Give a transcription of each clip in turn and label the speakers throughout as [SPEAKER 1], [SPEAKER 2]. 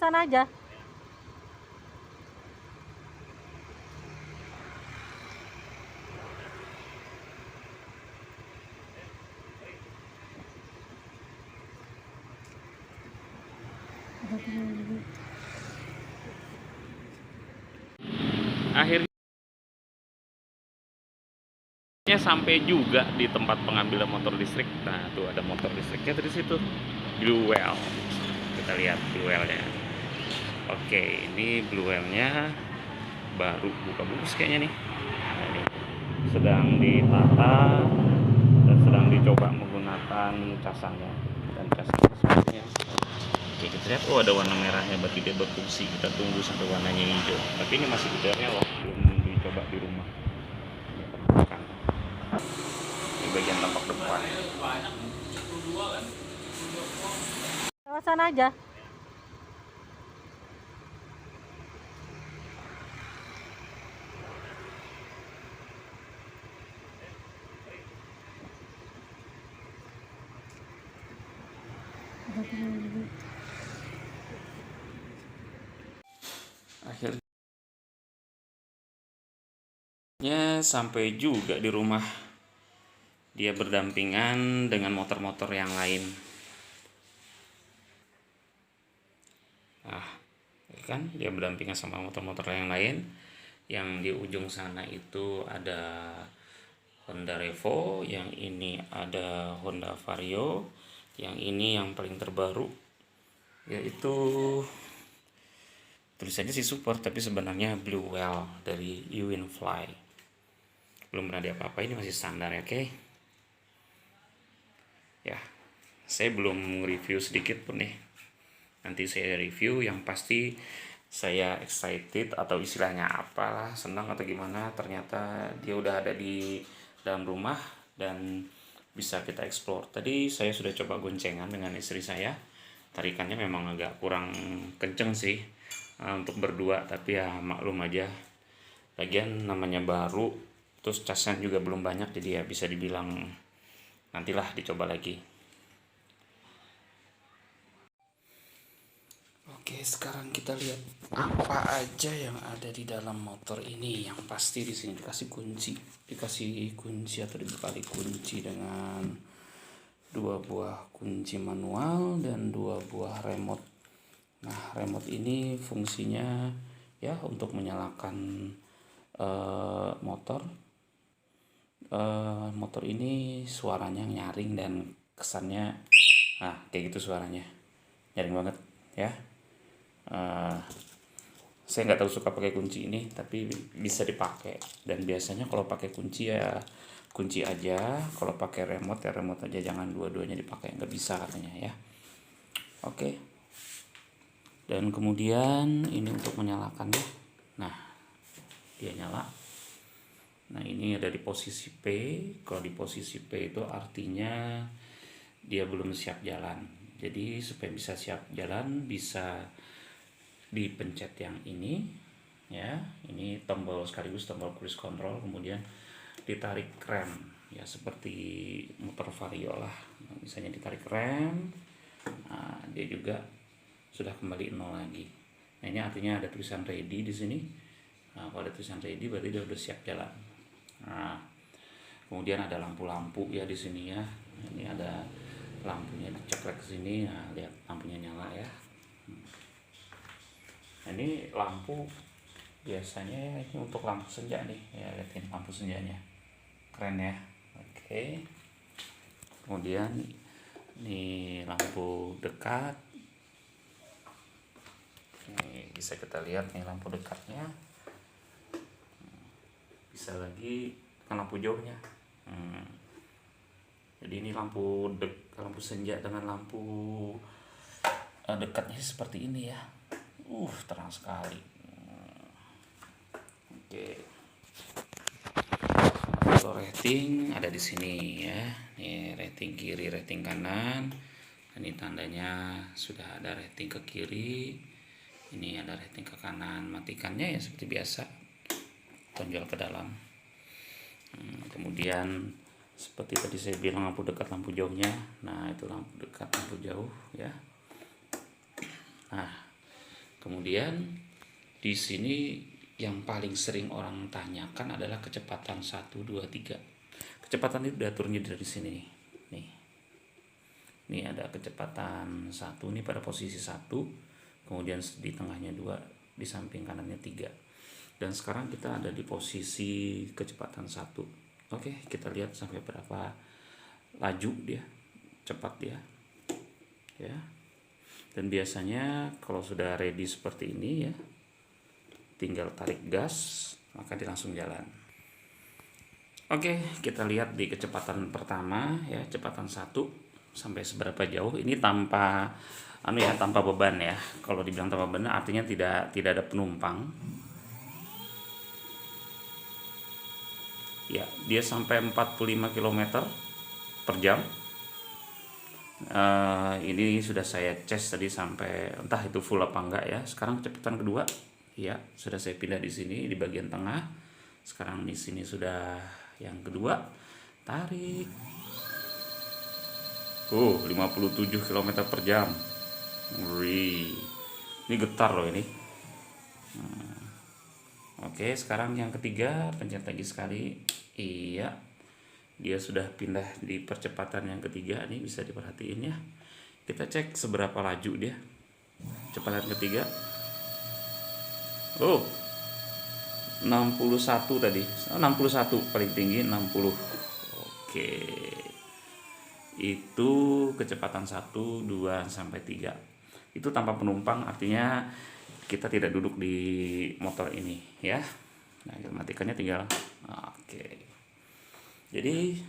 [SPEAKER 1] sana aja.
[SPEAKER 2] Akhirnya sampai juga di tempat pengambilan motor listrik. Nah, tuh ada motor listriknya dari situ. Blue Whale. Kita lihat Blue Whale-nya. Oke, ini Blue Whale-nya baru buka bungkus kayaknya nih. Nah, ini sedang ditata dan sedang dicoba menggunakan casannya dan casanya sepertinya. Oke, kita lihat, oh ada warna merahnya, berarti dia berfungsi. Kita tunggu sampai warnanya hijau. Tapi ini masih detailnya loh, belum dicoba di rumah. Ini bagian tampak depan.
[SPEAKER 1] Lewat sana aja.
[SPEAKER 2] Akhirnya sampai juga di rumah. Dia berdampingan dengan motor-motor yang lain. Nah, kan dia berdampingan sama motor-motor yang lain. Yang di ujung sana itu ada Honda Revo, yang ini ada Honda Vario, yang ini yang paling terbaru yaitu tulisannya sih support tapi sebenarnya Blue Whale dari Uwinfly. Belum pernah diapa-apa, ini masih standar ya, oke. Ya, saya belum review sedikit pun nih. Nanti saya review, yang pasti saya excited atau istilahnya apalah, senang atau gimana, ternyata dia udah ada di dalam rumah dan bisa kita explore. Tadi saya sudah coba goncengan dengan istri saya. Tarikannya memang agak kurang kenceng sih untuk berdua, tapi ya maklum aja. Lagian namanya baru, terus casnya juga belum banyak, jadi ya bisa dibilang nantilah dicoba lagi. Oke, sekarang kita lihat apa aja yang ada di dalam motor ini. Yang pasti di sini dikasih kunci atau dibekali kunci dengan dua buah kunci manual dan dua buah remote. Nah, remote ini fungsinya ya untuk menyalakan motor. Motor ini suaranya nyaring dan kesannya, nah kayak gitu suaranya, nyaring banget ya. Saya nggak tahu suka pakai kunci ini, tapi bisa dipakai. Dan biasanya kalau pakai kunci ya kunci aja, kalau pakai remote ya remote aja, jangan dua-duanya dipakai, nggak bisa katanya ya. Oke. Dan kemudian ini untuk menyalakannya. Nah, dia nyala. Nah, ini ada di posisi P. Kalau di posisi P itu artinya dia belum siap jalan. Jadi supaya bisa siap jalan, bisa dipencet yang ini ya. Ini tombol sekaligus tombol cruise control, kemudian ditarik rem ya, seperti motor Vario lah. Nah, misalnya ditarik rem, nah dia juga sudah kembali nol lagi. Nah, ini artinya ada tulisan ready di sini. Nah, kalau ada tulisan ready berarti dia udah siap jalan. Nah, kemudian ada lampu-lampu ya di sini ya. Ini ada lampunya diceklek ke sini. Nah, lihat lampunya nyala ya. Nah, ini lampu biasanya ini untuk lampu senja nih ya, lihatin lampu senjanya keren ya. Oke, kemudian ini lampu dekat. Ini bisa kita lihat nih lampu dekatnya, bisa lagi kan lampu jauhnya. Jadi ini lampu senja dengan lampu dekatnya seperti ini ya. Terang sekali. Oke. Kalau rating ada di sini ya. Nih rating kiri, rating kanan. Ini tandanya sudah ada rating ke kiri. Ini ada rating ke kanan. Matikannya ya seperti biasa, tonjol ke dalam. Kemudian seperti tadi saya bilang lampu dekat, lampu jauhnya. Nah, itu lampu dekat, lampu jauh ya. Nah, Kemudian di sini yang paling sering orang tanyakan adalah kecepatan 1, 2, 3. Kecepatan itu diaturnya dari sini nih. Ini ada kecepatan 1 nih pada posisi 1, kemudian di tengahnya 2, di samping kanannya 3. Dan sekarang kita ada di posisi kecepatan 1. Oke, kita lihat sampai berapa laju dia, cepat dia. Ya. Dan biasanya kalau sudah ready seperti ini ya, tinggal tarik gas, maka dia langsung jalan. Oke, kita lihat di kecepatan pertama ya, kecepatan 1 sampai seberapa jauh. Ini tanpa tanpa beban ya. Kalau dibilang tanpa beban artinya tidak ada penumpang. Ya, dia sampai 45 km per jam. Ini sudah saya cek tadi sampai entah itu full apa enggak ya. Sekarang kecepatan kedua, ya sudah saya pindah di sini di bagian tengah. Sekarang di sini sudah yang kedua, tarik. 57 km per jam. Wih, ini getar loh ini. Oke, sekarang yang ketiga, pencet lagi sekali. Iya, dia sudah pindah di percepatan yang ketiga. Ini bisa diperhatiin ya. Kita cek seberapa laju dia. Kecepatan ketiga. 61 tadi. 61 paling tinggi 60. Oke. Itu kecepatan 1, 2 sampai 3. Itu tanpa penumpang, artinya kita tidak duduk di motor ini ya. Nah, matikannya tinggal. Oke. Jadi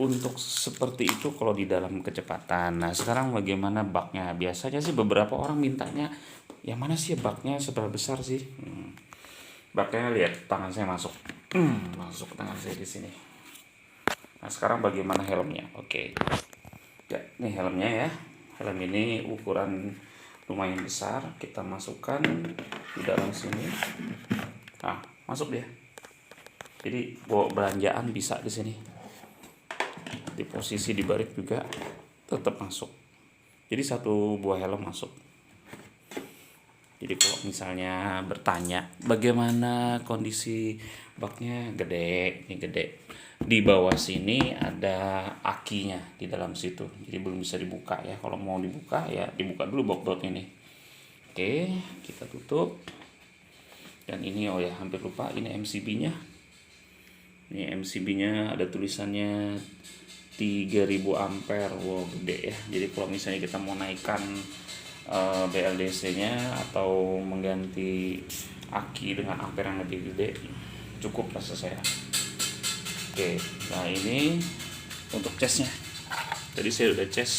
[SPEAKER 2] untuk seperti itu kalau di dalam kecepatan. Nah, sekarang bagaimana baknya? Biasanya sih beberapa orang mintanya, yang mana sih baknya seberapa besar sih? Baknya lihat tangan saya masuk. Masuk tangan saya di sini. Nah, sekarang bagaimana helmnya? Oke. Ya, ini helmnya ya. Helm ini ukuran lumayan besar. Kita masukkan di dalam sini. Nah, masuk dia. Jadi bawa belanjaan bisa di sini. Di posisi di balik juga tetap masuk. Jadi satu buah helm masuk. Jadi kalau misalnya bertanya bagaimana kondisi baknya, gede, ini gede. Di bawah sini ada akinya di dalam situ. Jadi belum bisa dibuka ya. Kalau mau dibuka ya dibuka dulu box ini. Oke, kita tutup. Dan ini hampir lupa, ini MCB-nya. Ini MCB-nya ada tulisannya 3000 ampere. Wow, gede ya. Jadi kalau misalnya kita mau naikkan BLDC-nya atau mengganti aki dengan ampere yang lebih gede, cukup rasa saya. Oke, nah ini untuk casnya. Tadi saya udah cas.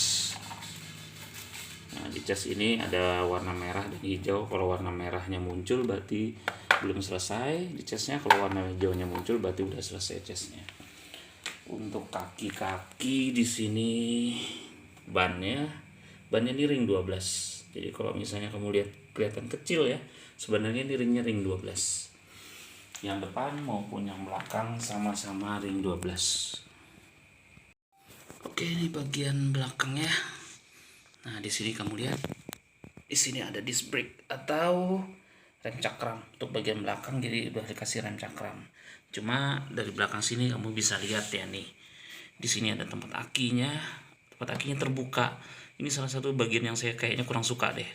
[SPEAKER 2] Nah, di cas ini ada warna merah dan hijau. Kalau warna merahnya muncul berarti belum selesai di casnya. Kalau warna hijaunya muncul berarti udah selesai casnya. Untuk kaki-kaki di sini bannya ini ring 12. Jadi kalau misalnya kamu lihat kelihatan kecil ya, sebenarnya ini ringnya ring 12. Yang depan maupun yang belakang sama-sama ring 12. Oke, ini bagian belakangnya. Nah, di sini kamu lihat. Di sini ada disc brake atau rem cakram untuk bagian belakang, jadi udah dikasih rem cakram. Cuma dari belakang sini kamu bisa lihat ya nih. Di sini ada tempat akinya. Tempat akinya terbuka. Ini salah satu bagian yang saya kayaknya kurang suka deh.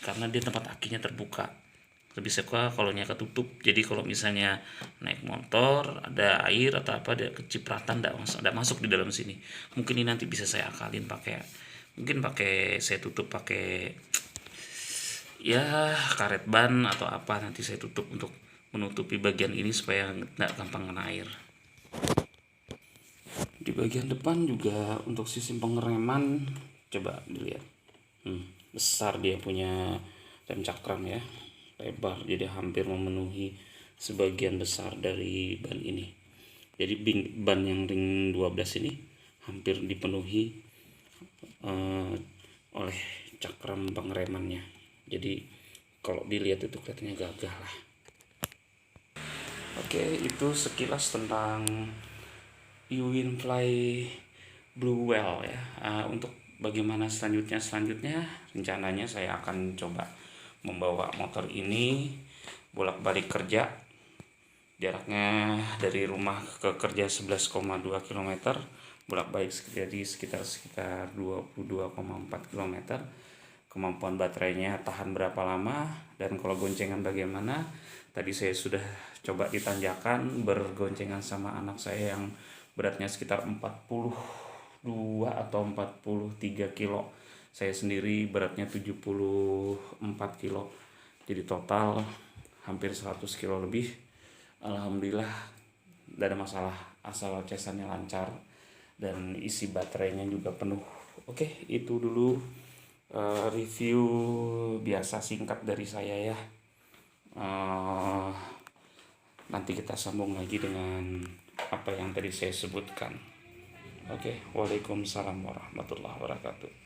[SPEAKER 2] Karena dia tempat akinya terbuka. Lebih suka kalau nya ketutup. Jadi kalau misalnya naik motor ada air atau apa, ada kecipratan enggak masuk di dalam sini. Mungkin ini nanti bisa saya akalin saya tutup pakai ya karet ban atau apa, nanti saya tutup untuk menutupi bagian ini supaya nggak gampang kena air. Di bagian depan juga untuk sistem pengereman coba dilihat. Besar dia punya rem cakram ya, lebar, jadi hampir memenuhi sebagian besar dari ban ini. Jadi ban yang ring 12 ini hampir dipenuhi oleh cakram pengeremannya. Jadi kalau dilihat itu kelihatannya gagah lah. Oke, itu sekilas tentang Uwinfly Blue Whale ya. Untuk bagaimana selanjutnya rencananya saya akan coba membawa motor ini bolak-balik kerja. Jaraknya dari rumah ke kerja 11,2 km, bolak-balik jadi sekitar 22,4 km. Kemampuan baterainya tahan berapa lama, dan kalau goncengan bagaimana? Tadi saya sudah coba ditanjakan bergoncengan sama anak saya yang beratnya sekitar 42 atau 43 kilo. Saya sendiri beratnya 74 kilo. Jadi total hampir 100 kilo lebih. Alhamdulillah tidak ada masalah, asal cesannya lancar dan isi baterainya juga penuh. Oke, itu dulu review biasa singkat dari saya ya. Nanti kita sambung lagi dengan apa yang tadi saya sebutkan. Oke, waalaikumsalam warahmatullahi wabarakatuh.